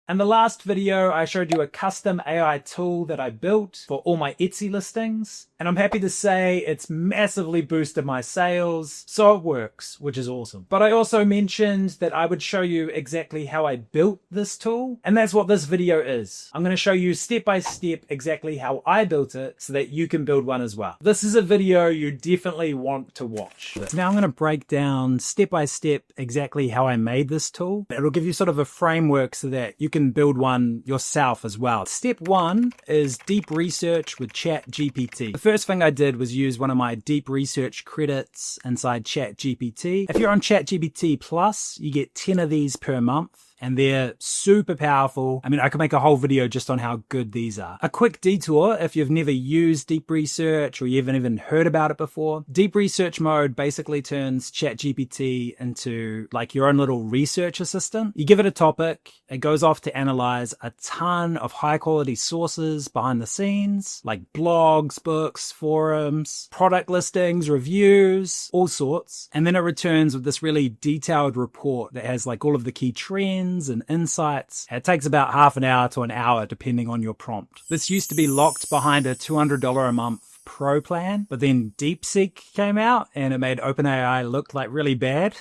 In the last video, I showed you a custom AI tool that I built for all my Etsy listings, and I'm happy to say it's massively boosted my sales, so it works, which is awesome. But I also mentioned that I would show you exactly how I built this tool, and that's what this video is. I'm going to show you step by step exactly how I built it so that you can build one as well. This is a video you definitely want to watch. Now I'm going to break down step by step exactly how I made this tool. It'll give you sort of a framework so that you can build one yourself as well. Step one is deep research with ChatGPT. The first thing I did was use one of my deep research credits inside ChatGPT. If you're on ChatGPT Plus, you get 10 of these per month. And they're super powerful. I mean, I could make a whole video just on how good these are. A quick detour, if you've never used deep research or you haven't even heard about it before, deep research mode basically turns ChatGPT into like your own little research assistant. You give it a topic, it goes off to analyze a ton of high quality sources behind the scenes, like blogs, books, forums, product listings, reviews, all sorts. And then it returns with this really detailed report that has like all of the key trends and insights. It takes about half an hour to an hour depending on your prompt. This used to be locked behind a $200 a month Pro plan, but then DeepSeek came out and it made OpenAI look like really bad.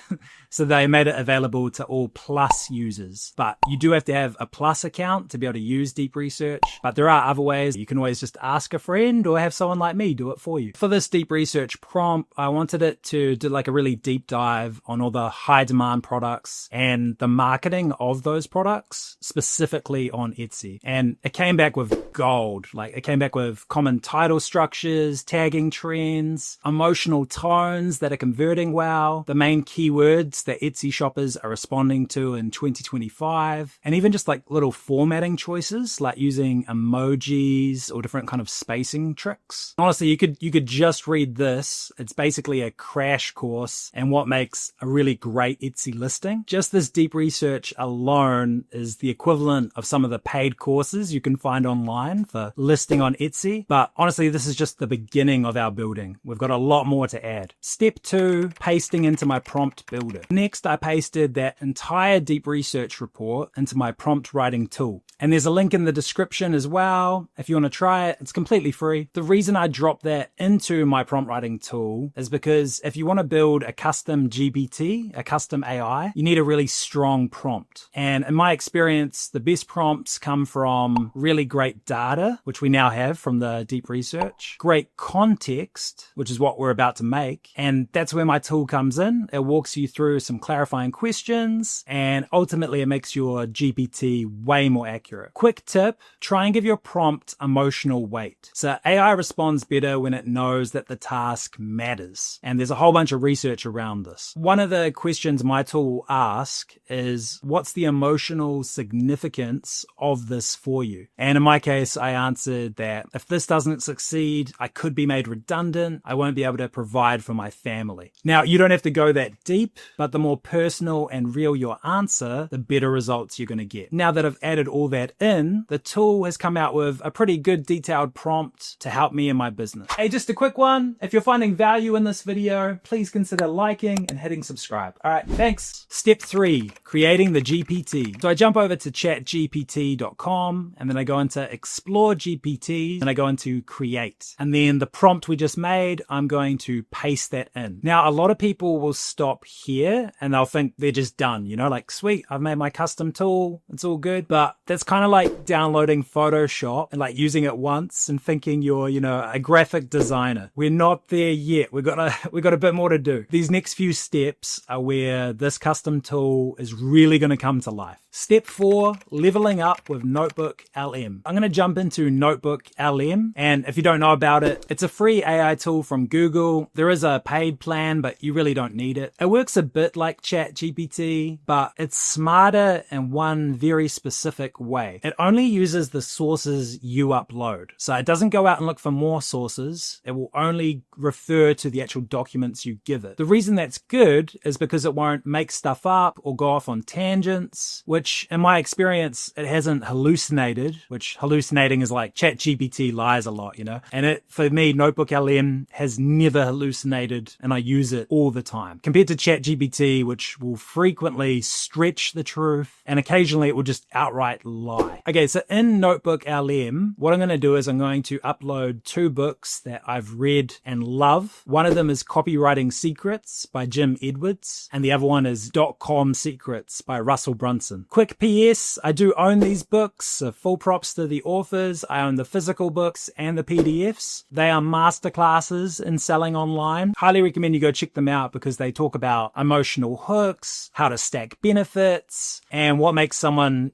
So they made it available to all Plus users. But you do have to have a Plus account to be able to use deep research. But there are other ways. You can always just ask a friend or have someone like me do it for you. For this deep research prompt, I wanted it to do like a really deep dive on all the high demand products and the marketing of those products, specifically on Etsy. And it came back with gold. Like it came back with common title structures, tagging trends, emotional tones that are converting well, the main keywords that Etsy shoppers are responding to in 2025, and even just like little formatting choices like using emojis or different kind of spacing tricks. Honestly, you could just read this. It's basically a crash course and what makes a really great Etsy listing. Just this deep research alone is the equivalent of some of the paid courses you can find online for listing on Etsy. But honestly, this is just the beginning of our building. We've got a lot more to add. Step two, pasting into my prompt builder. Next, I pasted that entire deep research report into my prompt writing tool. And there's a link in the description as well. If you want to try it, it's completely free. The reason I dropped that into my prompt writing tool is because if you want to build a custom GPT, a custom AI, you need a really strong prompt. And in my experience, the best prompts come from really great data, which we now have from the deep research, great context, which is what we're about to make. And that's where my tool comes in. It walks you through some clarifying questions and ultimately it makes your GPT way more accurate. Quick tip, try and give your prompt emotional weight. So AI responds better when it knows that the task matters. And there's a whole bunch of research around this. One of the questions my tool will ask is, what's the emotional significance of this for you? And in my case, I answered that if this doesn't succeed, I could be made redundant. I won't be able to provide for my family. Now, you don't have to go that deep, but the more personal and real your answer, the better results you're going to get. Now that I've added all that in, the tool has come out with a pretty good detailed prompt to help me in my business. Hey, just a quick one. If you're finding value in this video, please consider liking and hitting subscribe. All right, thanks. Step three, creating the GPT. So I jump over to chatgpt.com and then I go into explore GPT and I go into create. And then the prompt we just made, I'm going to paste that in. Now, a lot of people will stop here and they'll think they're just done, you know, like, sweet, I've made my custom tool. It's all good. But that's kind of like downloading Photoshop and like using it once and thinking you're, you know, a graphic designer. We're not there yet. We've got a bit more to do. These next few steps are where this custom tool is really going to come to life. Step four, leveling up with Notebook LM. I'm going to jump into Notebook LM. And if you don't know about it, it's a free AI tool from Google. There is a paid plan, but you really don't need it. It works a bit like ChatGPT, but it's smarter in one very specific way. It only uses the sources you upload. So it doesn't go out and look for more sources. It will only refer to the actual documents you give it. The reason that's good is because it won't make stuff up or go off on tangents, which which in my experience, it hasn't hallucinated, which hallucinating is like ChatGPT lies a lot, you know? And for me, Notebook LM has never hallucinated, and I use it all the time. Compared to ChatGPT, which will frequently stretch the truth, and occasionally it will just outright lie. Okay, so in Notebook LM, what I'm going to do is I'm going to upload 2 books that I've read and love. One of them is Copywriting Secrets by Jim Edwards, and the other one is .com Secrets by Russell Brunson. Quick PS, I do own these books, so full props to the authors. I own the physical books and the PDFs. They are masterclasses in selling online. Highly recommend you go check them out because they talk about emotional hooks, how to stack benefits, and what makes someone,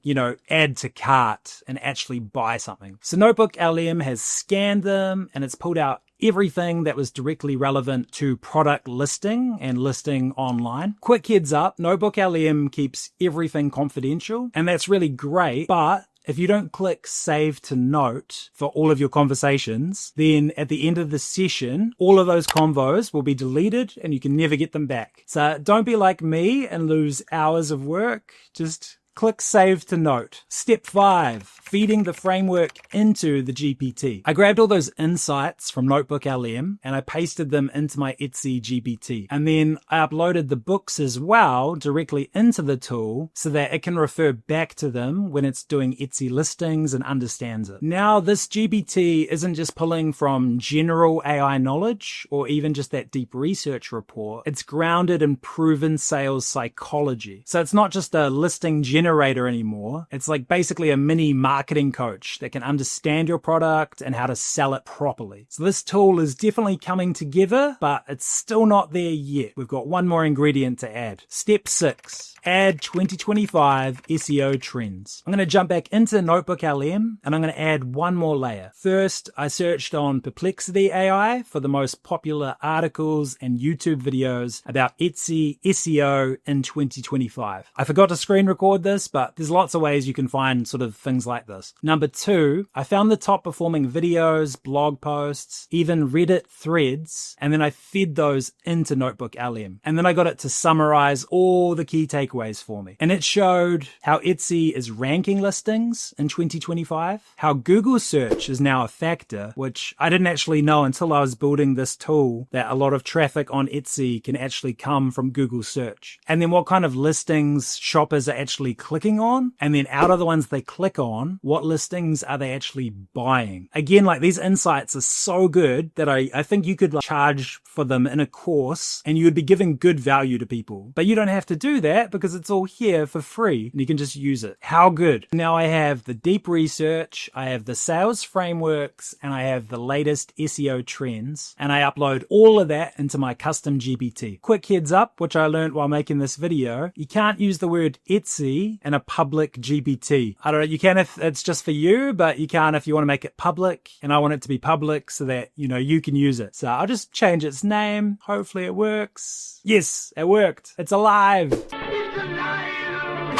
add to cart and actually buy something. So Notebook LM has scanned them and it's pulled out everything that was directly relevant to product listing and listing online. Quick heads up, Notebook LM keeps everything confidential, and that's really great, but if you don't click save to note for all of your conversations, then at the end of the session, all of those convos will be deleted and you can never get them back. So don't be like me and lose hours of work. Just click save to note. Step 5, feeding the framework into the GPT. I grabbed all those insights from Notebook LM and I pasted them into my Etsy GPT. And then I uploaded the books as well directly into the tool so that it can refer back to them when it's doing Etsy listings and understands it. Now this GPT isn't just pulling from general AI knowledge or even just that deep research report. It's grounded in proven sales psychology. So it's not just a listing generator anymore. It's like basically a mini marketing coach that can understand your product and how to sell it properly. So this tool is definitely coming together, but it's still not there yet. We've got one more ingredient to add. Step 6, add 2025 SEO trends. I'm going to jump back into Notebook LM and I'm going to add one more layer. First, I searched on Perplexity AI for the most popular articles and YouTube videos about Etsy SEO in 2025. I forgot to screen record this, but there's lots of ways you can find sort of things like this. Number 2, I found the top performing videos, blog posts, even Reddit threads, and then I fed those into Notebook LM. And then I got it to summarize all the key takeaways for me. And it showed how Etsy is ranking listings in 2025, how Google search is now a factor, which I didn't actually know until I was building this tool, that a lot of traffic on Etsy can actually come from Google search. And then what kind of listings shoppers are actually clicking on, and then out of the ones they click on, what listings are they actually buying? Again, like these insights are so good that I think you could charge for them in a course and you would be giving good value to people. But you don't have to do that because it's all here for free and you can just use it. How good? Now I have the deep research, I have the sales frameworks, and I have the latest SEO trends, and I upload all of that into my custom GPT. Quick heads up, which I learned while making this video, you can't use the word Etsy in a public GPT. I don't know, you can if it's just for you, but you can't if you want to make it public, and I want it to be public so that, you can use it. So I'll just change its name. Hopefully it works. Yes, it worked. It's alive.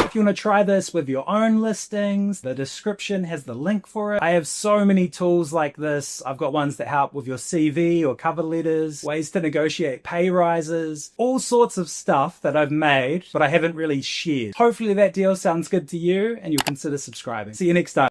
If you want to try this with your own listings, the description has the link for it. I have so many tools like this. I've got ones that help with your CV or cover letters, ways to negotiate pay rises, all sorts of stuff that I've made, but I haven't really shared. Hopefully that deal sounds good to you and you'll consider subscribing. See you next time.